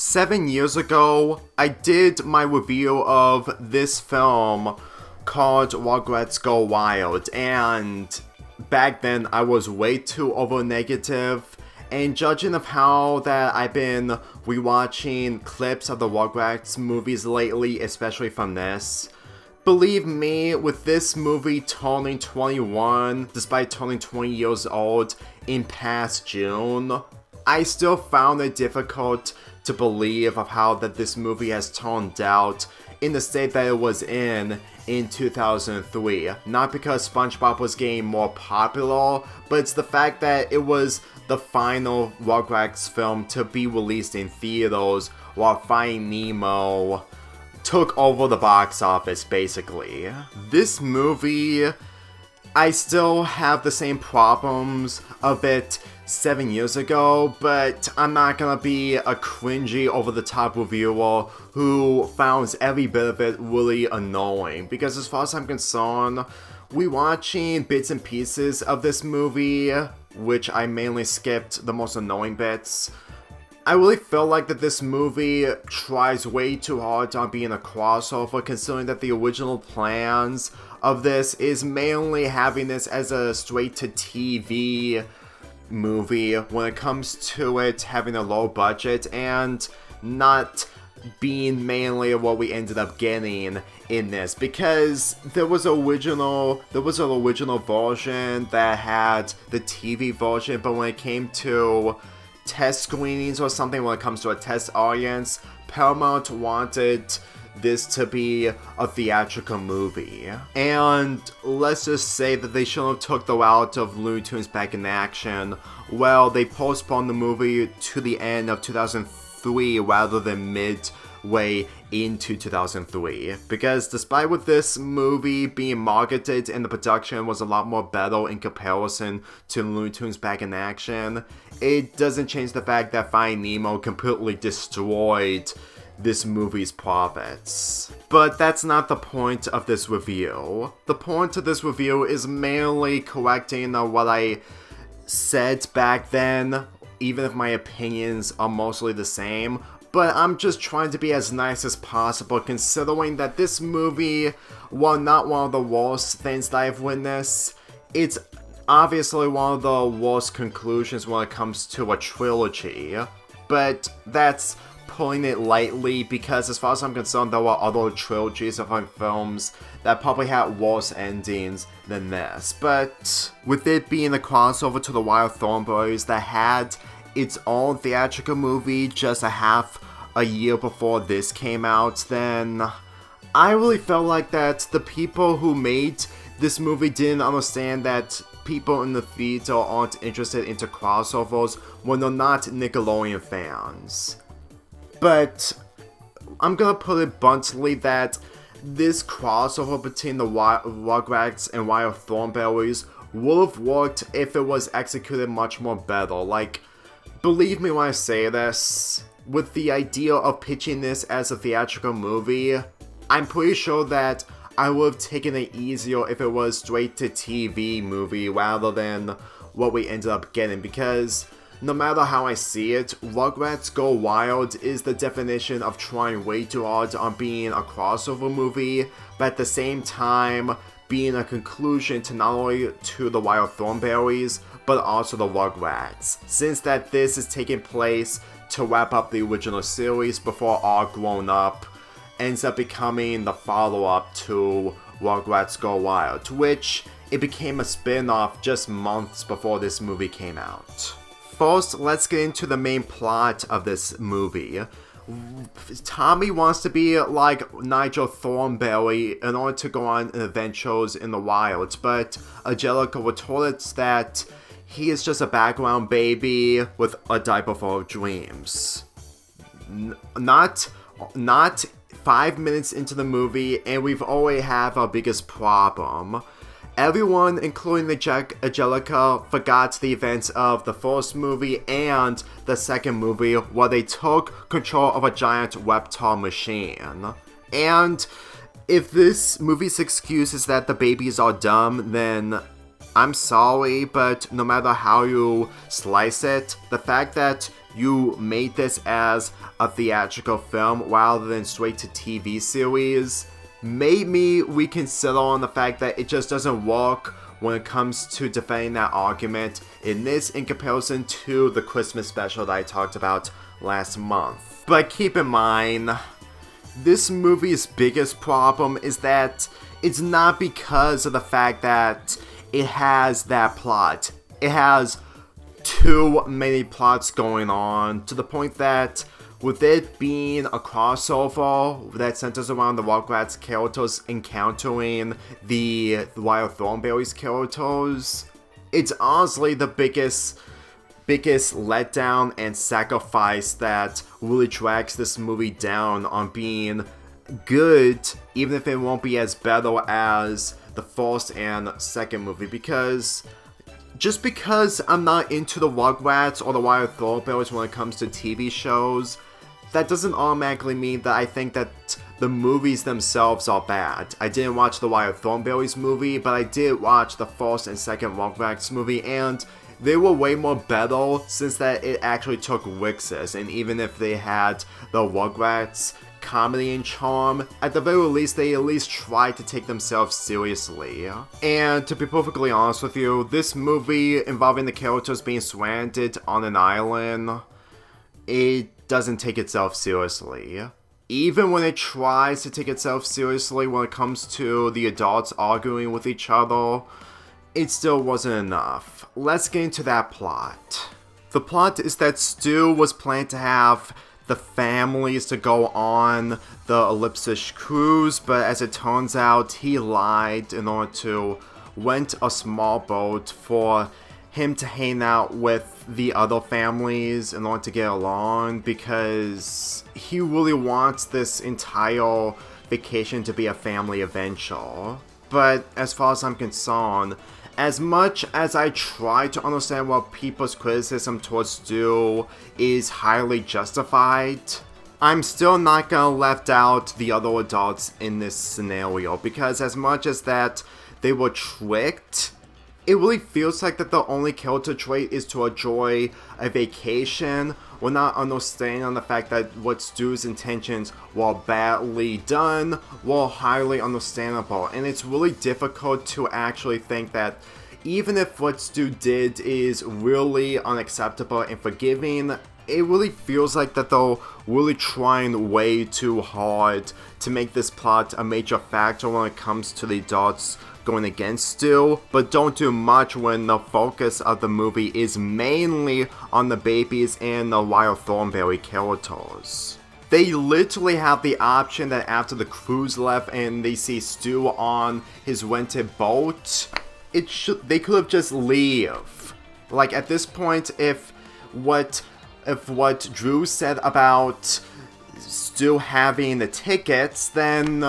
7 years ago, I did my review of this film called Rugrats Go Wild, and back then I was way too over-negative, and judging of how that I've been rewatching clips of the Rugrats movies lately, especially from this, believe me, with this movie turning 21, despite turning 20 years old in past June, I still found it difficult to believe of how that this movie has turned out in the state that it was in 2003. Not because SpongeBob was getting more popular, but it's the fact that it was the final Rugrats film to be released in theaters while Finding Nemo took over the box office, basically. This movie, I still have the same problems of it 7 years ago, but I'm not gonna be a cringy, over-the-top reviewer who found every bit of it really annoying, because as far as I'm concerned, rewatching bits and pieces of this movie, which I mainly skipped the most annoying bits, I really feel like that this movie tries way too hard on being a crossover, considering that the original plans of this is mainly having this as a straight-to-TV movie when it comes to it having a low budget and not being mainly what we ended up getting in this, because there was an original version that had the TV version, but when it came to test screenings or something, when it comes to a test audience, Paramount wanted this to be a theatrical movie. And let's just say that they shouldn't have took the route of Looney Tunes Back in Action. Well, they postponed the movie to the end of 2003 rather than midway into 2003. Because despite with this movie being marketed and the production was a lot more better in comparison to Looney Tunes Back in Action, it doesn't change the fact that Finding Nemo completely destroyed this movie's profits. But that's not the point of this review. The point of this review is mainly correcting what I said back then, even if my opinions are mostly the same. But I'm just trying to be as nice as possible, considering that this movie, while not one of the worst things that I've witnessed, it's obviously one of the worst conclusions when it comes to a trilogy. But that's pulling it lightly, because as far as I'm concerned, there were other trilogies of films that probably had worse endings than this. But with it being a crossover to the Wild Thornberrys that had its own theatrical movie just a year before this came out, then I really felt like that the people who made this movie didn't understand that people in the theater aren't interested into crossovers when they're not Nickelodeon fans. But I'm gonna put it bluntly that this crossover between the Rugrats and Wild Thornberrys would have worked if it was executed much more better. Like, believe me when I say this, with the idea of pitching this as a theatrical movie, I'm pretty sure that I would have taken it easier if it was straight to TV movie rather than what we ended up getting, because no matter how I see it, Rugrats Go Wild is the definition of trying way too hard on being a crossover movie, but at the same time being a conclusion to not only to the Wild Thornberrys, but also the Rugrats, since that this is taking place to wrap up the original series before All Grown Up ends up becoming the follow-up to Rugrats Go Wild, which it became a spin-off just months before this movie came out. First, let's get into the main plot of this movie. Tommy wants to be like Nigel Thornberry in order to go on adventures in the wilds, but Angelica retorts that he is just a background baby with a diaper full of dreams. Not 5 minutes into the movie, and we've already have our biggest problem. Everyone, including Angelica, forgot the events of the first movie and the second movie, where they took control of a giant reptile machine. And if this movie's excuse is that the babies are dumb, then I'm sorry, but no matter how you slice it, the fact that you made this as a theatrical film rather than straight to TV series, maybe we can settle on the fact that it just doesn't work when it comes to defending that argument in comparison to the Christmas special that I talked about last month. But keep in mind, this movie's biggest problem is that it's not because of the fact that it has that plot. It has too many plots going on, to the point that with it being a crossover that centers around the Rugrats characters encountering the Wild Thornberrys characters, it's honestly the biggest letdown and sacrifice that really drags this movie down on being good, even if it won't be as better as the first and second movie, because just because I'm not into the Rugrats or the Wild Thornberrys when it comes to TV shows, that doesn't automatically mean that I think that the movies themselves are bad. I didn't watch the Wild Thornberrys movie, but I did watch the first and second Rugrats movie, and they were way more better since that it actually took risks, and even if they had the Rugrats comedy and charm, at the very least they at least tried to take themselves seriously. And to be perfectly honest with you, this movie involving the characters being stranded on an island, it doesn't take itself seriously. Even when it tries to take itself seriously when it comes to the adults arguing with each other, it still wasn't enough. Let's get into that plot. The plot is that Stu was planning to have the families to go on the Ellipsis cruise, but as it turns out, he lied in order to rent a small boat for him to hang out with the other families in order to get along, because he really wants this entire vacation to be a family adventure. But as far as I'm concerned, as much as I try to understand why people's criticism towards Stu is highly justified, I'm still not gonna left out the other adults in this scenario, because as much as that they were tricked, it really feels like that the only character trait is to enjoy a vacation, while not understanding on the fact that what Stu's intentions, while badly done, were highly understandable. And it's really difficult to actually think that even if what Stu did is really unacceptable and forgiving, it really feels like that they're really trying way too hard to make this plot a major factor when it comes to the adults going against Stu, but don't do much when the focus of the movie is mainly on the babies and the Wild Thornberry characters. They literally have the option that after the cruise left and they see Stu on his rented boat, they could have just leave. Like at this point, if what Drew said about Stu having the tickets, then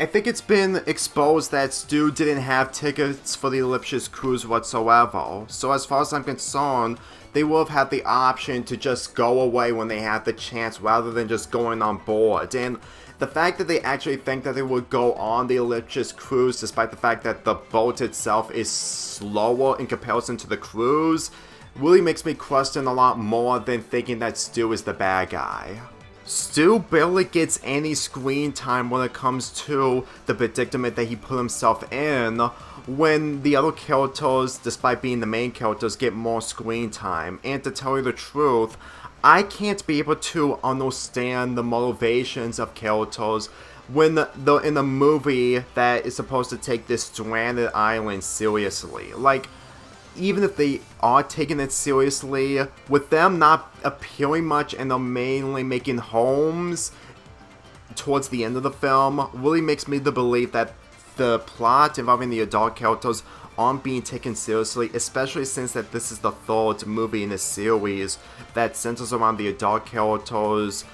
I think it's been exposed that Stu didn't have tickets for the Ellipsis cruise whatsoever. So as far as I'm concerned, they will have had the option to just go away when they had the chance rather than just going on board. And the fact that they actually think that they would go on the Ellipsis cruise despite the fact that the boat itself is slower in comparison to the cruise really makes me question a lot more than thinking that Stu is the bad guy. Stu barely gets any screen time when it comes to the predicament that he put himself in, when the other characters, despite being the main characters, get more screen time. And to tell you the truth, I can't be able to understand the motivations of characters when they're in a movie that is supposed to take this stranded island seriously. Like, even if they are taking it seriously, with them not appearing much and they're mainly making homes towards the end of the film, really makes me to believe that the plot involving the adult characters aren't being taken seriously, especially since that this is the third movie in the series that centers around the adult characters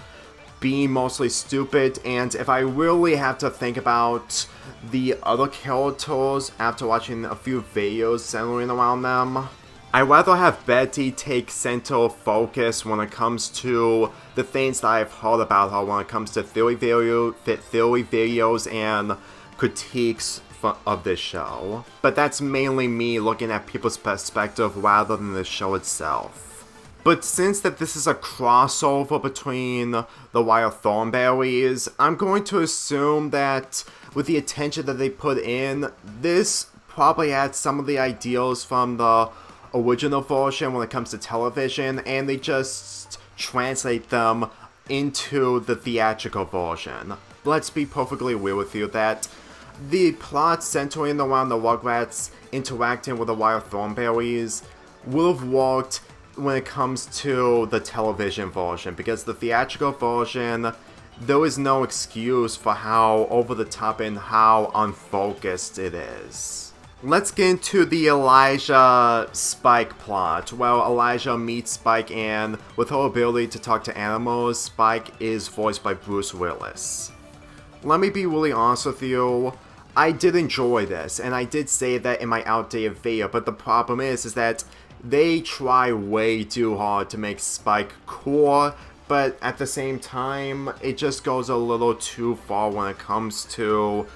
being mostly stupid. And if I really have to think about the other characters after watching a few videos centering around them, I'd rather have Betty take center focus when it comes to the things that I've heard about her when it comes to theory videos and critiques of this show. But that's mainly me looking at people's perspective rather than the show itself. But since that this is a crossover between the Wild Thornberrys, I'm going to assume that with the attention that they put in, this probably had some of the ideals from the original version when it comes to television, and they just translate them into the theatrical version. Let's be perfectly real with you that the plot centering around the Rugrats interacting with the Wild Thornberrys would have worked when it comes to the television version, because the theatrical version, there is no excuse for how over the top and how unfocused it is. Let's get into the Eliza Spike plot. Well, Eliza meets Spike, and with her ability to talk to animals, Spike is voiced by Bruce Willis. Let me be really honest with you, I did enjoy this, and I did say that in my outdated video, but the problem is that they try way too hard to make Spike cool, but at the same time, it just goes a little too far when it comes to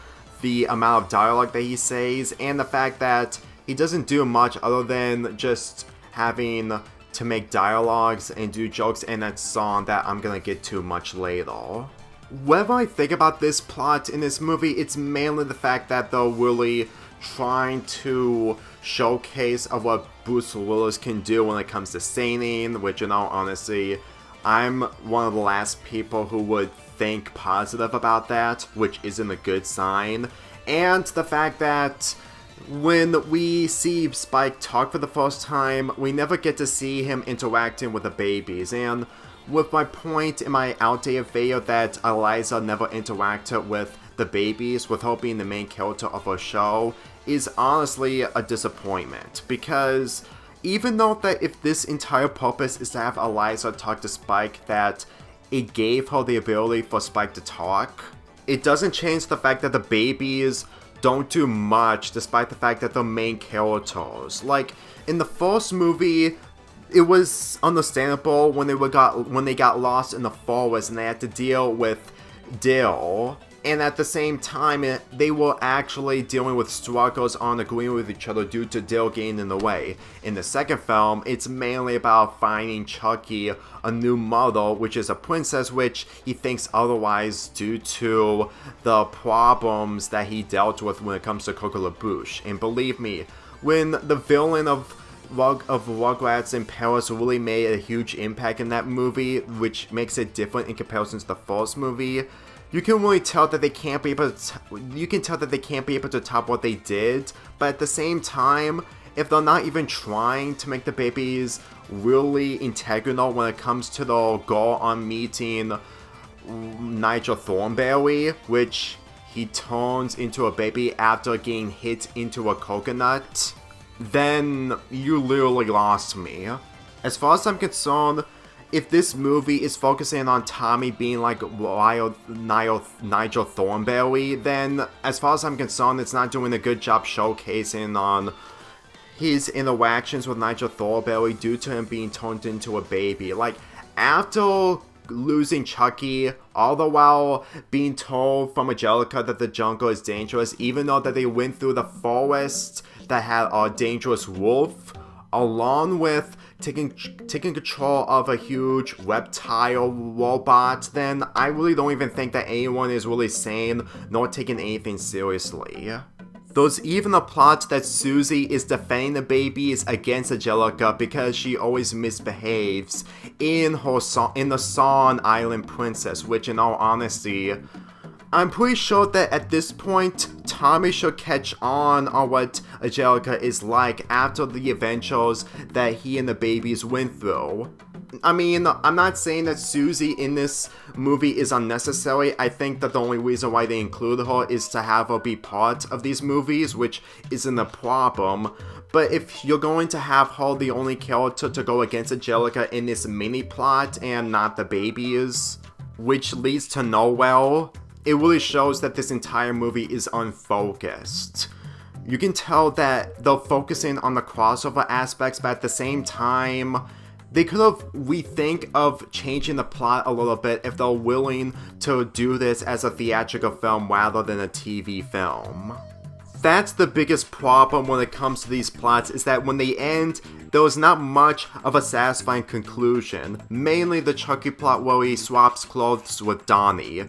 the amount of dialogue that he says, and the fact that he doesn't do much other than just having to make dialogues and do jokes in that song that I'm gonna get to much later. Whenever I think about this plot in this movie, it's mainly the fact that they're really trying to showcase of what Bruce Willis can do when it comes to singing, which in all honesty, I'm one of the last people who would think positive about that, which isn't a good sign. And the fact that when we see Spike talk for the first time, we never get to see him interacting with the babies. And with my point in my outdated video that Eliza never interacted with the babies, with her being the main character of her show, is honestly a disappointment. Because even though that if this entire purpose is to have Eliza talk to Spike, that it gave her the ability for Spike to talk, it doesn't change the fact that the babies don't do much despite the fact that they're main characters. Like, in the first movie, it was understandable when they got lost in the forest and they had to deal with Dill. And at the same time, they were actually dealing with struggles on agreeing with each other due to Dill getting in the way. In the second film, it's mainly about finding Chucky a new mother, which is a princess, which he thinks otherwise due to the problems that he dealt with when it comes to Coco LaBouche. And believe me, when the villain of Rugrats in Paris really made a huge impact in that movie, which makes it different in comparison to the first movie, you can really tell that they can't be able to top what they did, but at the same time, if they're not even trying to make the babies really integral when it comes to the goal on meeting Nigel Thornberry, which he turns into a baby after getting hit into a coconut, then you literally lost me. As far as I'm concerned, if this movie is focusing on Tommy being like wild Nigel Thornberry, then as far as I'm concerned, it's not doing a good job showcasing on his interactions with Nigel Thornberry due to him being turned into a baby. Like, after losing Chucky, all the while being told from Angelica that the jungle is dangerous, even though that they went through the forest that had a dangerous wolf, along with taking control of a huge reptile robot, then I really don't even think that anyone is really sane nor taking anything seriously. There's even a plot that Susie is defending the babies against Angelica because she always misbehaves in the song Island Princess, which in all honesty, I'm pretty sure that at this point, Tommy should catch on what Angelica is like after the adventures that he and the babies went through. I mean, I'm not saying that Susie in this movie is unnecessary. I think that the only reason why they include her is to have her be part of these movies, which isn't a problem. But if you're going to have her the only character to go against Angelica in this mini plot and not the babies, which leads to nowhere, it really shows that this entire movie is unfocused. You can tell that they're focusing on the crossover aspects, but at the same time, they could have rethink of changing the plot a little bit if they're willing to do this as a theatrical film rather than a TV film. That's the biggest problem when it comes to these plots, is that when they end there was not much of a satisfying conclusion, mainly the Chucky plot where he swaps clothes with Donnie.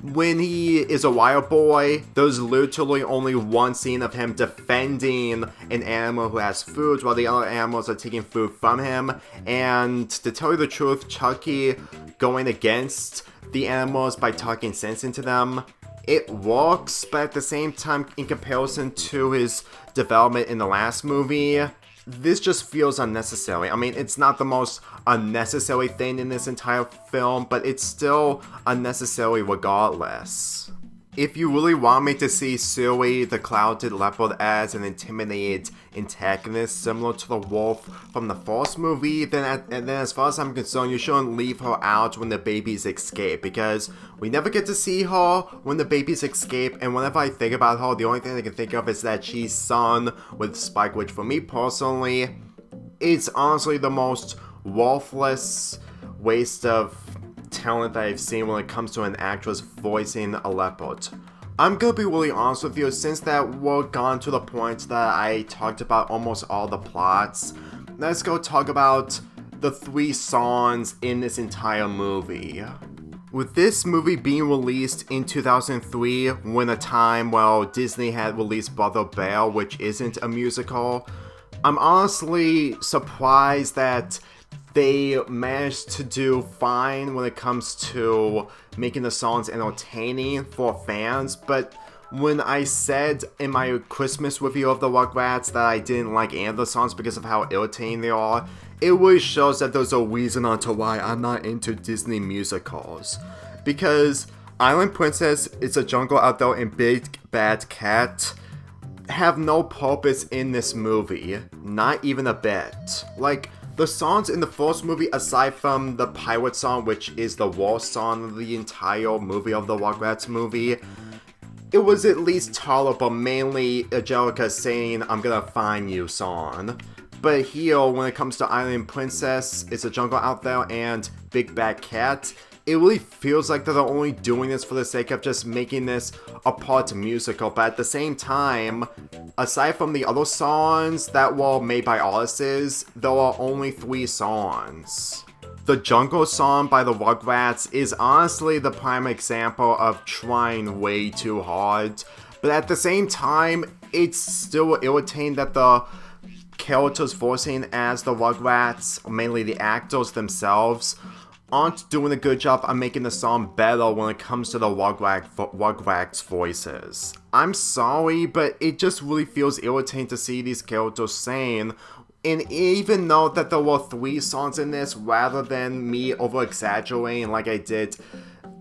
When he is a wild boy, there's literally only one scene of him defending an animal who has food while the other animals are taking food from him. And to tell you the truth, Chucky going against the animals by talking sense into them, it works, but at the same time, in comparison to his development in the last movie, this just feels unnecessary. I mean, it's not the most unnecessary thing in this entire film, but it's still unnecessary regardless. If you really want me to see Susie the Clouded Leopard as an intimidated antagonist similar to the wolf from the first movie, then as far as I'm concerned, you shouldn't leave her out when the babies escape, because we never get to see her when the babies escape, and whenever I think about her, the only thing I can think of is that she's son with Spike, which for me personally, it's honestly the most worthless waste of talent that I've seen when it comes to an actress voicing a leopard. I'm gonna be really honest with you, since that we're gone to the point that I talked about almost all the plots, let's go talk about the 3 songs in this entire movie. With this movie being released in 2003, when a time while Disney had released Brother Bear, which isn't a musical, I'm honestly surprised that they managed to do fine when it comes to making the songs entertaining for fans, but when I said in my Christmas review of the Rugrats that I didn't like any of the songs because of how irritating they are, it really shows that there's a reason onto why I'm not into Disney musicals. Because Island Princess, It's a Jungle Out There, and Big Bad Cat have no purpose in this movie, not even a bit. Like, the songs in the first movie, aside from the pirate song, which is the worst song of the entire movie of the Rugrats movie, it was at least tolerable, mainly Angelica saying, "I'm gonna find you" song. But here, when it comes to Island Princess, It's a Jungle Out There, and Big Bad Cat, it really feels like that they're only doing this for the sake of just making this a part musical, but at the same time, aside from the other songs that were made by artists, there are only 3 songs. The Jungle song by the Rugrats is honestly the prime example of trying way too hard, but at the same time, it's still irritating that the characters voicing as the Rugrats, mainly the actors themselves, aren't doing a good job on making the song better when it comes to the Rugrats voices. I'm sorry, but it just really feels irritating to see these characters sing, and even though that there were 3 songs in this, rather than me over-exaggerating like I did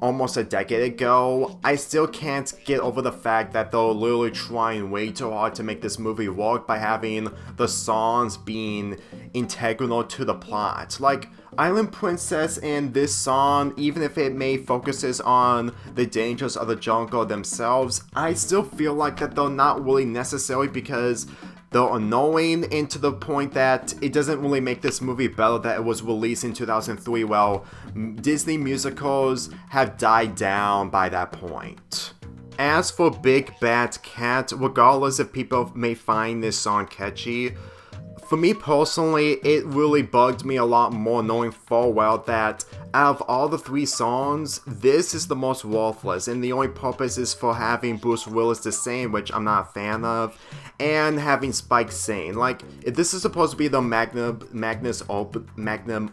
almost a decade ago, I still can't get over the fact that they're literally trying way too hard to make this movie work by having the songs being integral to the plot. Like, Island Princess and this song, even if it may focuses on the dangers of the jungle themselves, I still feel like that they're not really necessary because they're annoying, and to the point that it doesn't really make this movie better that it was released in 2003. Well, Disney musicals have died down by that point. As for Big Bad Cat, regardless if people may find this song catchy, for me personally, it really bugged me a lot more knowing full well that out of all the 3 songs, this is the most worthless, and the only purpose is for having Bruce Willis to sing, which I'm not a fan of, and having Spike sing. Like, if this is supposed to be the magnum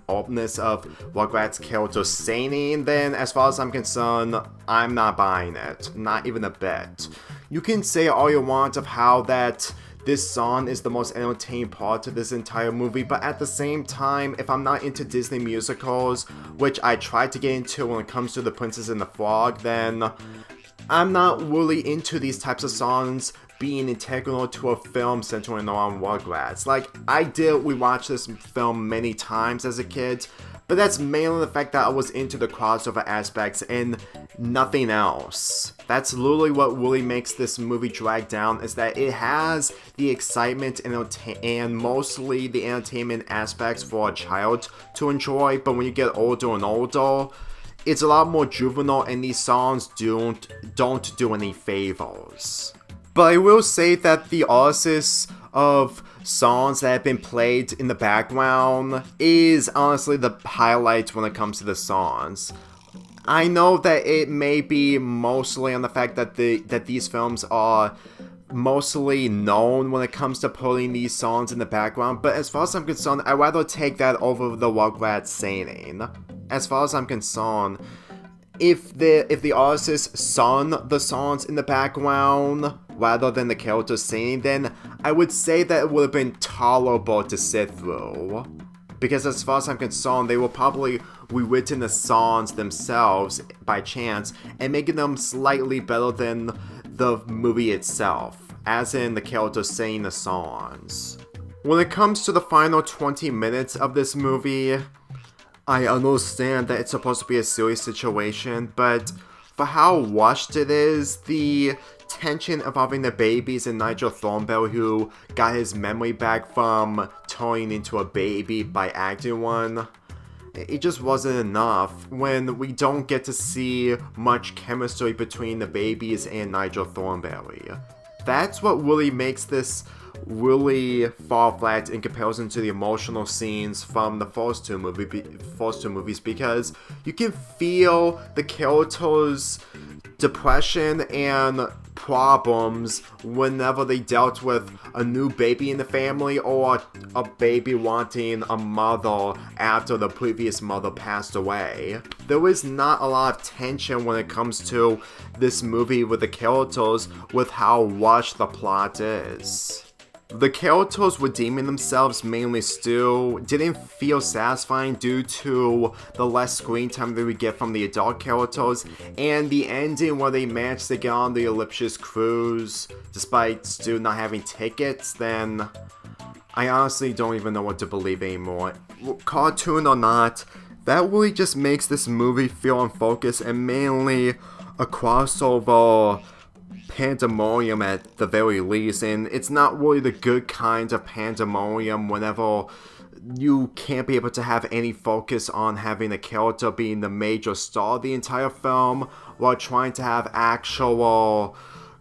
opus of Rugrats characters singing, then as far as I'm concerned, I'm not buying it. Not even a bit. You can say all you want of how that this song is the most entertaining part of this entire movie, but at the same time, if I'm not into Disney musicals, which I tried to get into when it comes to The Princess and the Frog, then I'm not really into these types of songs being integral to a film centering around Rugrats. Like, I did rewatch this film many times as a kid, but that's mainly the fact that I was into the crossover aspects and nothing else. That's literally what really makes this movie drag down, is that it has the excitement and mostly the entertainment aspects for a child to enjoy, but when you get older and older, it's a lot more juvenile, and these songs don't do any favors. But I will say that the artists of songs that have been played in the background is honestly the highlight when it comes to the songs. I know that it may be mostly on the fact that these films are mostly known when it comes to putting these songs in the background, but as far as I'm concerned, I'd rather take that over the Rugrats singing. As far as I'm concerned, if the artists sung the songs in the background rather than the characters singing, then I would say that it would have been tolerable to sit through. Because as far as I'm concerned, they will probably rewritten the songs themselves by chance and making them slightly better than the movie itself, as in the characters singing the songs. When it comes to the final 20 minutes of this movie, I understand that it's supposed to be a serious situation, but for how rushed it is, the tension involving the babies and Nigel Thornberry, who got his memory back from turning into a baby by acting one, it just wasn't enough when we don't get to see much chemistry between the babies and Nigel Thornberry. That's what really makes this really fall flat in comparison to the emotional scenes from the first two movies, because you can feel the characters' depression and problems whenever they dealt with a new baby in the family or a baby wanting a mother after the previous mother passed away. There is not a lot of tension when it comes to this movie with the characters with how rushed the plot is. The characters redeeming themselves, mainly Stu, didn't feel satisfying due to the less screen time that we get from the adult characters, and the ending where they managed to get on the Ellipsis cruise despite Stu not having tickets, then I honestly don't even know what to believe anymore. Cartoon or not, that really just makes this movie feel unfocused and mainly a crossover pandemonium at the very least, and it's not really the good kind of pandemonium whenever you can't be able to have any focus on having a character being the major star of the entire film while trying to have actual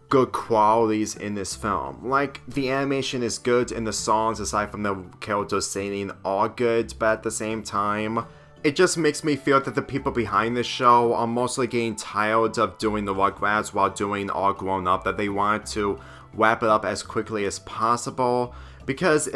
good qualities in this film. Like, the animation is good and the songs, aside from the characters singing, are good, but at the same time, it just makes me feel that the people behind this show are mostly getting tired of doing the Rugrats while doing All Grown Up, that they wanted to wrap it up as quickly as possible. Because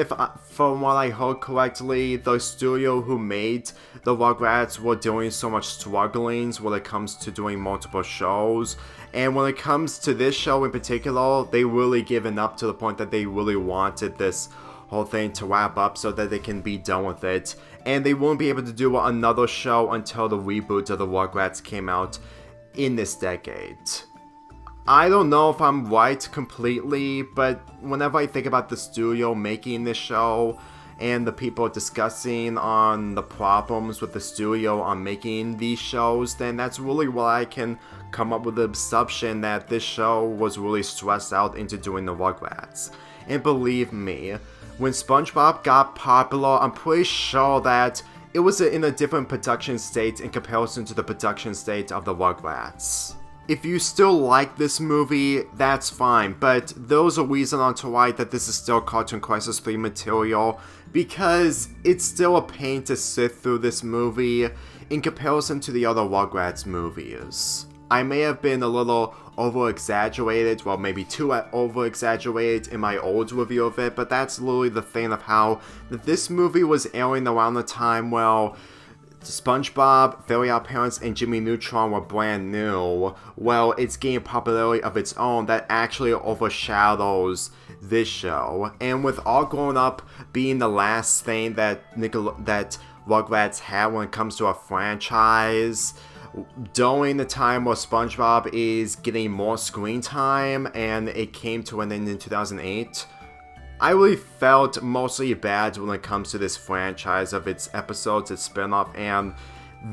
from what I heard correctly, the studio who made the Rugrats were doing so much strugglings when it comes to doing multiple shows. And when it comes to this show in particular, they really given up to the point that they really wanted this whole thing to wrap up so that they can be done with it. And they won't be able to do another show until the reboot of the Rugrats came out in this decade. I don't know if I'm right completely, but whenever I think about the studio making this show and the people discussing on the problems with the studio on making these shows, then that's really why I can come up with the assumption that this show was really stressed out into doing the Rugrats. And believe me, when SpongeBob got popular, I'm pretty sure that it was in a different production state in comparison to the production state of the Rugrats. If you still like this movie, that's fine, but there's a reason onto why that this is still Cartoon Crisis 3 material, because it's still a pain to sit through this movie in comparison to the other Rugrats movies. I may have been a little over-exaggerated, well, maybe too over-exaggerated in my old review of it, but that's literally the thing of how this movie was airing around the time where SpongeBob, Fairly Odd Parents, and Jimmy Neutron were brand new. Well, it's gaining popularity of its own that actually overshadows this show. And with All Grown Up being the last thing that Rugrats had when it comes to a franchise, during the time where SpongeBob is getting more screen time and it came to an end in 2008, I really felt mostly bad when it comes to this franchise of its episodes, its spin-off, and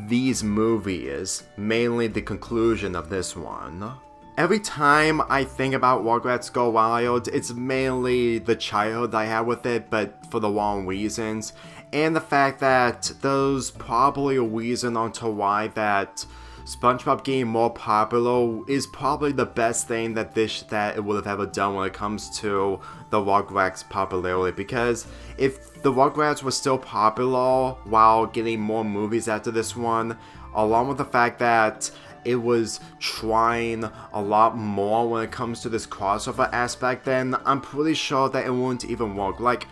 these movies, mainly the conclusion of this one. Every time I think about Rugrats Go Wild, it's mainly the childhood I had with it, but for the wrong reasons, and the fact that there's probably a reason onto why that SpongeBob getting more popular is probably the best thing that it would have ever done when it comes to the Rugrats popularity, because if the Rugrats were still popular while getting more movies after this one, along with the fact that it was trying a lot more when it comes to this crossover aspect, then I'm pretty sure that it wouldn't even work. Like,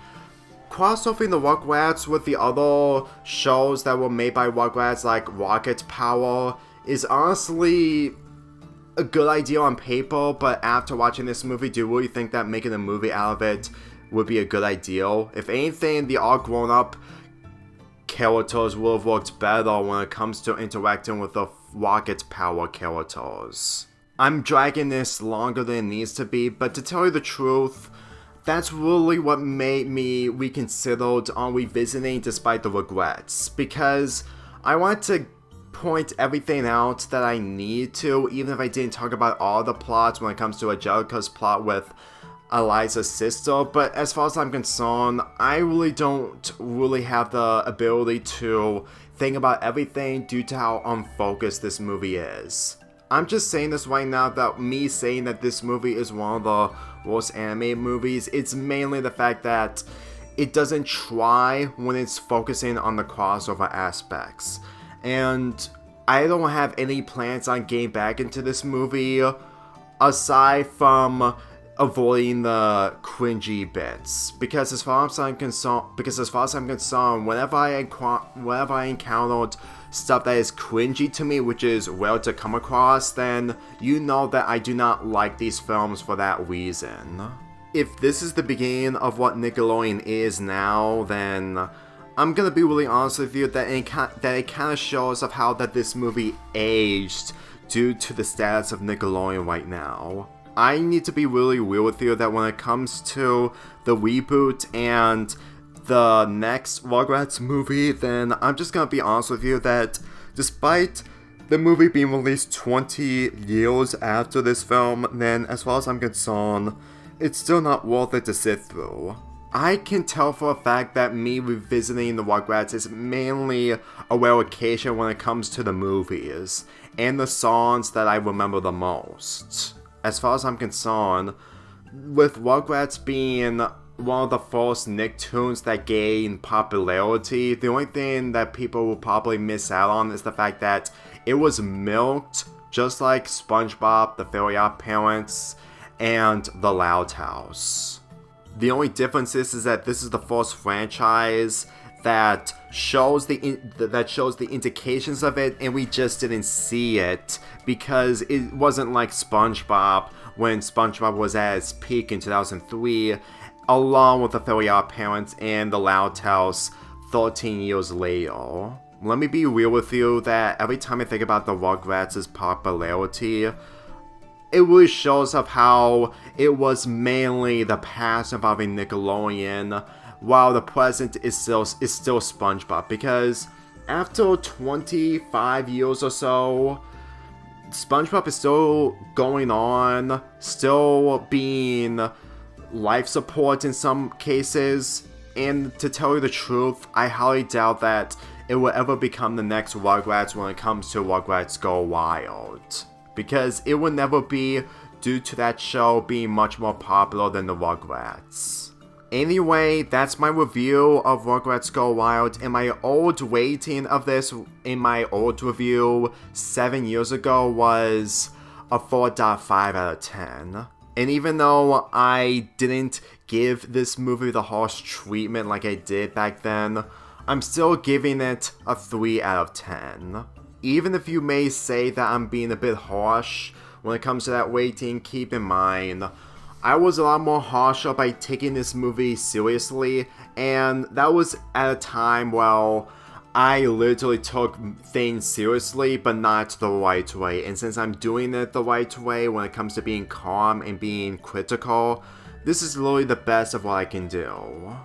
crossovering the Rugrats with the other shows that were made by Rugrats, like Rocket Power, is honestly a good idea on paper, but after watching this movie, do you really think that making a movie out of it would be a good idea? If anything, the all grown-up characters would have worked better when it comes to interacting with the Rocket Power characters. I'm dragging this longer than it needs to be, but to tell you the truth, that's really what made me reconsider on revisiting despite the regrets, because I want to point everything out that I need to, even if I didn't talk about all the plots when it comes to Angelica's plot with Eliza's sister, but as far as I'm concerned, I really don't have the ability to think about everything due to how unfocused this movie is. I'm just saying this right now, that me saying that this movie is one of the worst animated movies, it's mainly the fact that it doesn't try when it's focusing on the crossover aspects. And I don't have any plans on getting back into this movie, aside from avoiding the cringy bits, because as far as I'm concerned, whenever I encountered stuff that is cringy to me, which is rare to come across, then you know that I do not like these films for that reason. If this is the beginning of what Nickelodeon is now, then I'm gonna be really honest with you that it kind of shows of how that this movie aged due to the status of Nickelodeon right now. I need to be really real with you that when it comes to the reboot and the next Rugrats movie, then I'm just gonna be honest with you that despite the movie being released 20 years after this film, then as far as I'm concerned, it's still not worth it to sit through. I can tell for a fact that me revisiting the Rugrats is mainly a rare occasion when it comes to the movies and the songs that I remember the most. As far as I'm concerned, with Rugrats being one of the first Nicktoons that gained popularity, the only thing that people will probably miss out on is the fact that it was milked just like SpongeBob, the Fairly OddParents, and The Loud House. The only difference is that this is the first franchise that shows the indications of it, and we just didn't see it because it wasn't like SpongeBob when SpongeBob was at its peak in 2003, along with the Fairly OddParents and The Loud House 13 years later. Let me be real with you that every time I think about the Rugrats' popularity, it really shows of how it was mainly the past involving Nickelodeon, while the present is still SpongeBob, because after 25 years or so, SpongeBob is still going on, still being life support in some cases, and to tell you the truth, I highly doubt that it will ever become the next Rugrats when it comes to Rugrats Go Wild, because it will never be due to that show being much more popular than the Rugrats. Anyway, that's my review of Rugrats Go Wild, and my old rating of this in my old review 7 years ago was a 4.5 out of 10. And even though I didn't give this movie the harsh treatment like I did back then, I'm still giving it a 3 out of 10. Even if you may say that I'm being a bit harsh when it comes to that rating, keep in mind, I was a lot more harsher by taking this movie seriously, and that was at a time where I literally took things seriously, but not the right way. And since I'm doing it the right way when it comes to being calm and being critical, this is literally the best of what I can do.